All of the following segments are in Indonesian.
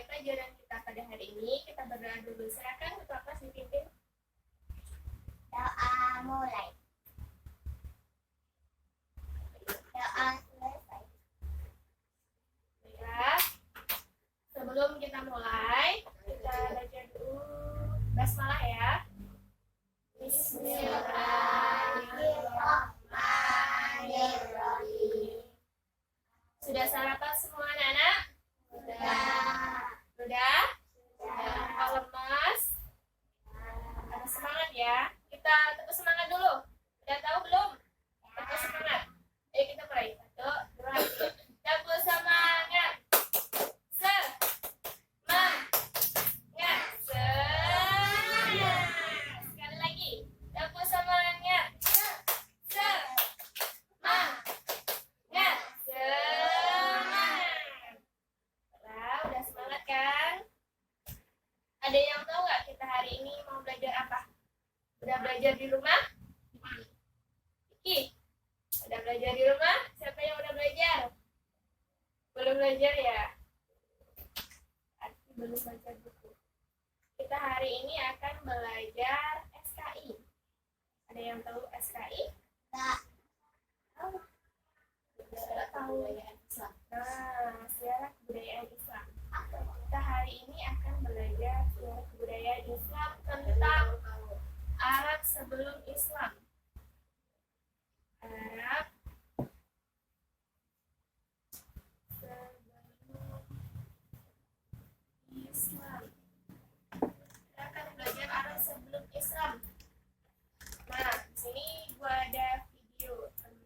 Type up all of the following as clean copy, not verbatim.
memulai pelajaran kita pada hari ini, kita berdoa dulu. Silakan ketua kelas dipimpin. Doa mulai. Doa selesai. Baiklah. Sebelum kita mulai, kita baca dulu basmalah ya. Bismillahirrahmanirrahim. Sudah sarapan semua anak-anak? Sudah. Sudah? Kalau lemas? Ada semangat ya. Kita tepuk semangat dulu. Udah tahu belum? Tepuk semangat. Ayo kita mulai. 1, 2, 3. Tepuk semangat. Semangat. Semangat. Sekali lagi. Tepuk semangat. Semangat. Semangat. Nah, udah semangat kan? Ada yang tahu nggak kita hari ini mau belajar apa? Udah belajar di rumah? Iki, udah belajar di rumah? Siapa yang udah belajar? Belum belajar ya? Arti belum baca buku. Kita hari ini akan belajar SKI. Ada yang tahu SKI? Tak. Tahu? Tidak tahu. Nah, sejarah kebudayaan Islam. Kita hari ini akan belajar sejarah kebudayaan Islam tentang Arab sebelum Islam. Arab sebelum Islam. Kita akan belajar Arab sebelum Islam. Nah, di sini gua ada video tentang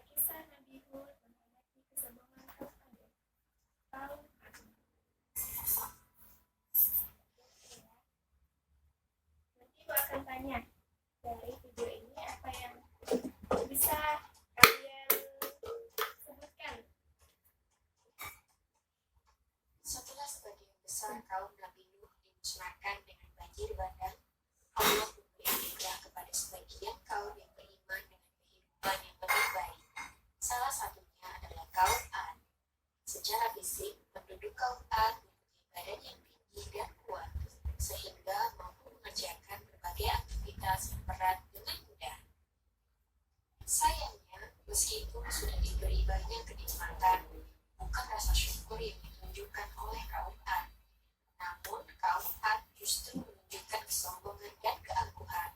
kisah Nabi Hud menghadapi kesombongan kaum Ad. Nanti gua akan tanya dari video ini apa yang bisa kalian sebutkan. Setelah sebagian besar kaum Nabi Nuh dimusnahkan dengan banjir bandang, Allah memberi anugerah kepada sebagian kaum yang beriman dengan kehidupan yang lebih baik. Salah satunya adalah kaum Ad. Secara fisik, penduduk kaum Ad mempunyai badan yang tinggi dan kuat, sehingga mampu mengerjakan berbagai aktivitas yang berat dengan mudah. Sayangnya, meskipun sudah diberi banyak kenikmatan, bukan rasa syukur yang ditunjukkan oleh kaum Ad. Namun, kaum Ad justru menunjukkan kesombongan dan keangkuhan.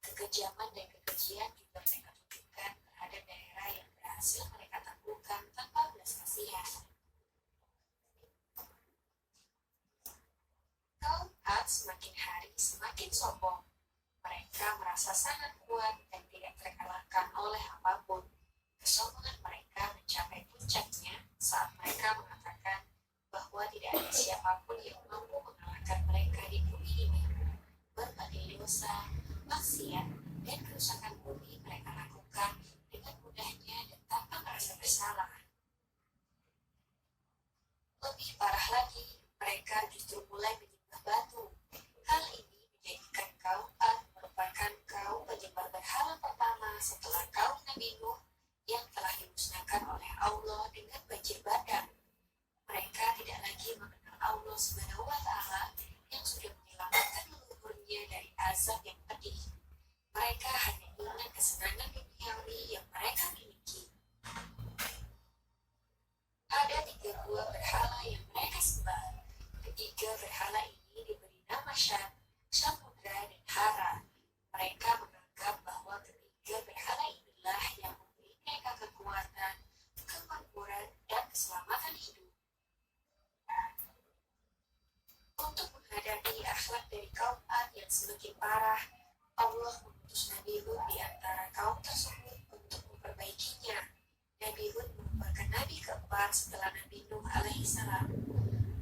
Kekejaman dan kekejian juga mereka tunjukkan terhadap daerah yang berhasil mereka taklukkan tanpa belas kasihan. Kaum Ad semakin hari semakin sombong. Mereka merasa sangat kuat dan tidak terkalahkan oleh apapun. Kesombongan mereka mencapai puncaknya saat mereka mengatakan bahwa tidak ada siapapun yang mampu mengalahkan mereka di bumi ini. Berbagai dosa, maksiat, dan kerusakan bumi mereka lakukan dengan mudahnya dan tanpa merasa bersalah. Lebih parah lagi, mereka justru mulai menyembah batu. Hal ini menjadikan kaum Ad merupakan kaum penyembah berhala pertama setelah kaum Nabi Nuh yang telah dimusnahkan oleh Allah dengan banjir bandang. Mereka tidak lagi mengenal Allah Subhanahu wa Ta'ala yang sudah menyelamatkan leluhurnya dari azab yang pedih. Mereka hanya ingat kesenangan duniawi yang mereka miliki. Ada 3 buah berhala yang mereka sembah. Ketiga berhala ini diberi nama Syam, Samudra, dan Hara. Mereka menganggap bahwa ketiga berhala inilah yang memberi mereka kekuatan, kemakmuran, dan keselamatan hidup. Untuk menghadapi akhlak dari kaum Ad yang semakin parah, Allah mengutus Nabi Hud di antara kaum tersebut untuk memperbaikinya. Nabi Hud merupakan nabi keempat setelah Nabi Nuh alaihissalam.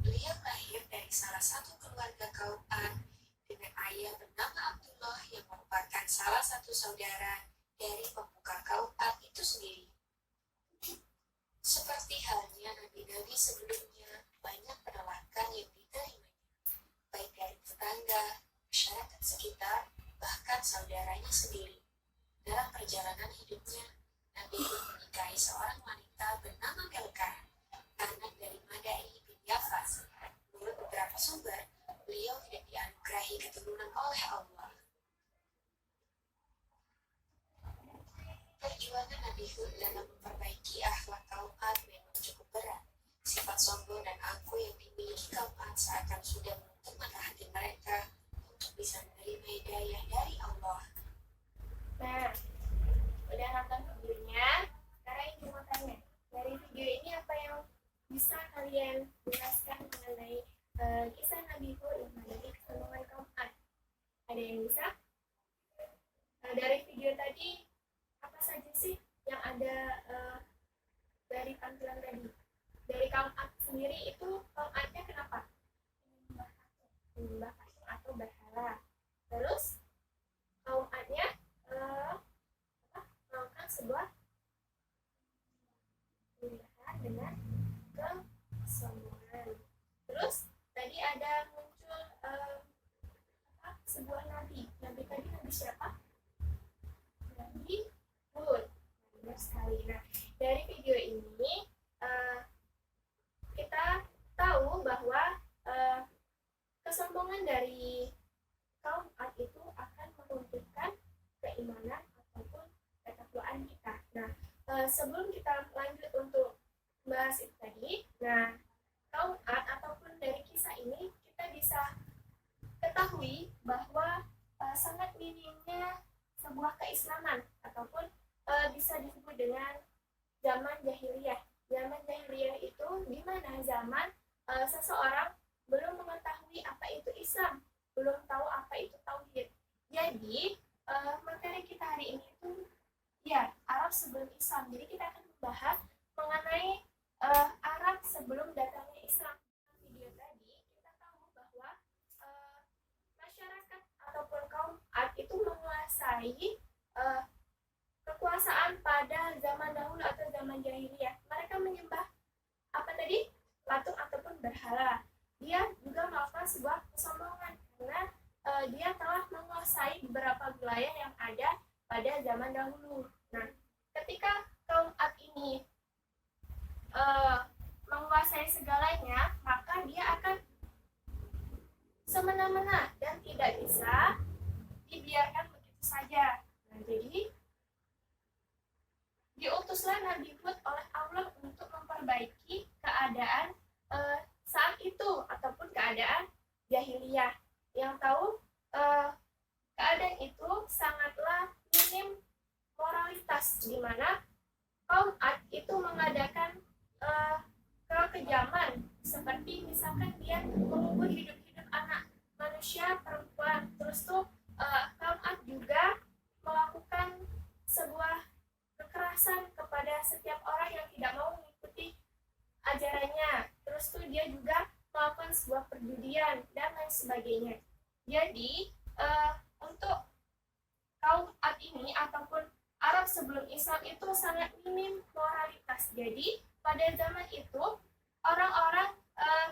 Beliau lahir dari salah satu keluarga kaum Ad dengan ayah bernama Abdullah yang merupakan salah satu saudara dari pemuka kaum Ad itu sendiri. Seperti halnya nabi-nabi sebelumnya, banyak penolakan yang diterimanya, baik dari tetangga, masyarakat sekitar, bahkan saudaranya sendiri. Dalam perjalanan hidupnya, Nabi Hud menikahi seorang wanita bernama bisa kalian jelaskan mengenai kisah Nabi Hud yang menjadi kesombongan kaum Ad? Ada yang bisa? Dari video tadi apa saja sih yang ada dari tampilan tadi? Dari kaum Ad sendiri itu kaum Adnya kenapa? Menyembah patung atau berhala. Terus kaum Adnya melakukan sebuah penyembahan dengan kesombongan. Terus tadi ada muncul sebuah nabi. Nabi tadi nabi siapa? Nabi Hud. Benar sekali. Nah, dari video ini kita tahu bahwa kesombongan dari kaum Ad itu akan meruntuhkan keimanan ataupun ketakwaan kita. Nah, sebelum kita lanjut untuk bahas itu tadi, nah kaum Ad ataupun dari kisah ini kita bisa ketahui bahwa sangat minimnya sebuah keislaman ataupun bisa disebut dengan zaman jahiliyah. Zaman jahiliyah itu di mana zaman seseorang belum mengetahui apa itu Islam, belum tahu apa itu tauhid. Jadi materi kita hari ini itu ya Arab sebelum Islam. Jadi kita akan membahas mengenai Arab sebelum datangnya Islam. Video tadi kita tahu bahwa masyarakat ataupun kaum Ad itu menguasai kekuasaan pada zaman dahulu atau zaman jahiliyah. Mereka menyembah apa tadi? Patung ataupun berhala. Dia juga melakukan sebuah kesombongan karena dia telah menguasai beberapa wilayah yang ada pada zaman dahulu. Nah, ketika kaum Ad ini menguasai segalanya, maka dia akan semena-mena dan tidak bisa dibiarkan begitu saja. Nah, jadi diutuslah Nabi Hud oleh Allah untuk memperbaiki keadaan saat itu ataupun keadaan jahiliyah. Yang tahu keadaan itu sangatlah minim moralitas, di mana kaum Ad itu mengadakan kekejaman seperti misalkan dia mengubur hidup-hidup anak manusia perempuan. Terus tuh kaum Ad juga melakukan sebuah kekerasan kepada setiap orang yang tidak mau mengikuti ajarannya. Terus tuh dia juga melakukan sebuah perjudian dan lain sebagainya. Jadi untuk kaum Ad ini ataupun Arab sebelum Islam itu sangat minim moralitas. Jadi pada zaman itu orang-orang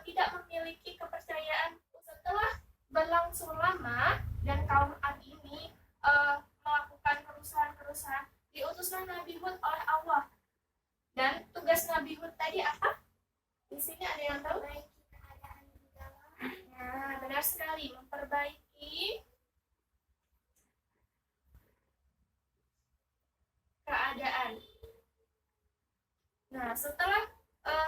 tidak memiliki kepercayaan. Setelah berlangsung lama dan kaum Ad ini melakukan kerusahan-kerusahan, diutuslah Nabi Hud oleh Allah. Dan tugas Nabi Hud tadi apa? Di sini ada yang tahu? Nah, benar sekali, memperbaiki keadaan. Nah, setelah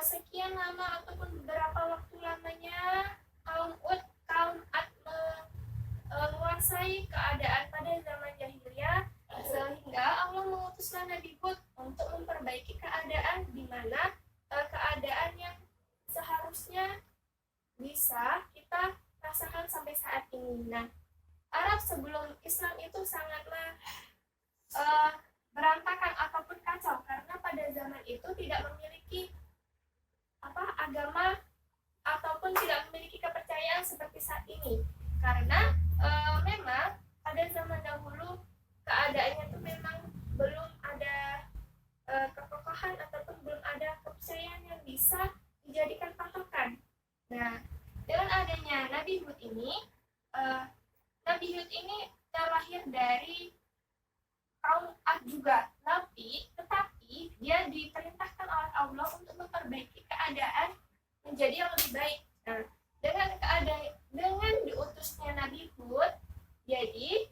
sekian lama ataupun beberapa waktu lamanya kaum Ad menguasai keadaan pada zaman jahiliyah, sehingga Allah mengutuslah Nabi Hud untuk memperbaiki keadaan di mana keadaan yang seharusnya bisa kita rasakan sampai saat ini. Nah, Arab sebelum Islam itu sangatlah berantakan ataupun kacau karena pada zaman itu tidak memiliki agama ataupun tidak memiliki kepercayaan seperti saat ini. Karena memang pada zaman dahulu keadaannya itu memang belum ada kekokohan ataupun belum ada kepercayaan yang bisa dijadikan patokan. Nah, dengan adanya Nabi Hud ini, Nabi Hud ini terlahir dari kaum Ad juga, tetapi dia diperintahkan oleh Allah untuk memperbaiki keadaan menjadi yang lebih baik. Nah, dengan diutusnya Nabi Hud, jadi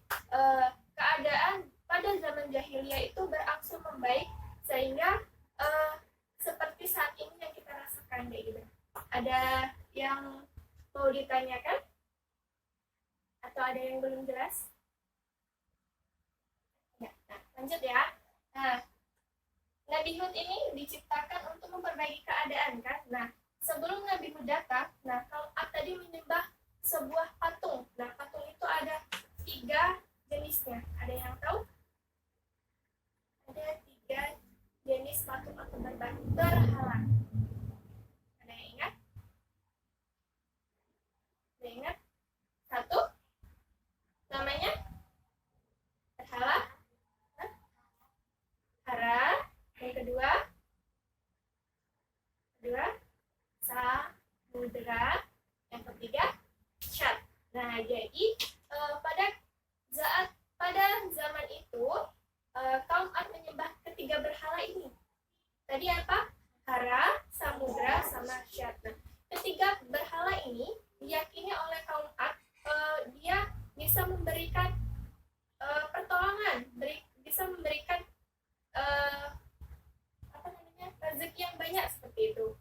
keadaan pada zaman jahiliyah itu berangsur membaik sehingga seperti saat ini yang kita rasakan kayak gitu. Ada yang mau ditanyakan? Atau ada yang belum jelas? Ya, nah, lanjut ya. Nah, Nabi Hud ini diciptakan untuk memperbaiki keadaan kan? Nah, apa? Berhala. Ada yang ingat? Ada yang ingat? Satu, namanya berhala. Hah? Hara. Yang kedua, samudra. Yang ketiga, syat. Nah, jadi pada zaman itu kaum Ad menyembah ketiga berhala ini. Tadi apa? Hara, samudra, sama syat. Nah, ketiga berhala ini diyakini oleh kaum Ad dia bisa memberikan pertolongan, bisa memberikan rezeki yang banyak seperti itu.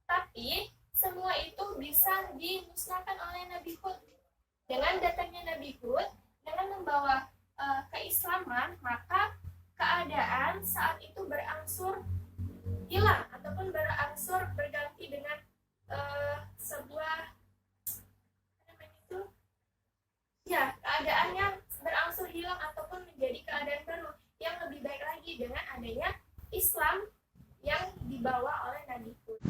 Tapi semua itu bisa dimusnahkan oleh Nabi Hud. Dengan datangnya Nabi Hud, dengan membawa keislaman, maka keadaan saat itu berangsur hilang ataupun berangsur berganti dengan sebuah keadaannya berangsur hilang ataupun menjadi keadaan baru yang lebih baik lagi dengan adanya Islam yang dibawa oleh Nabi Hud.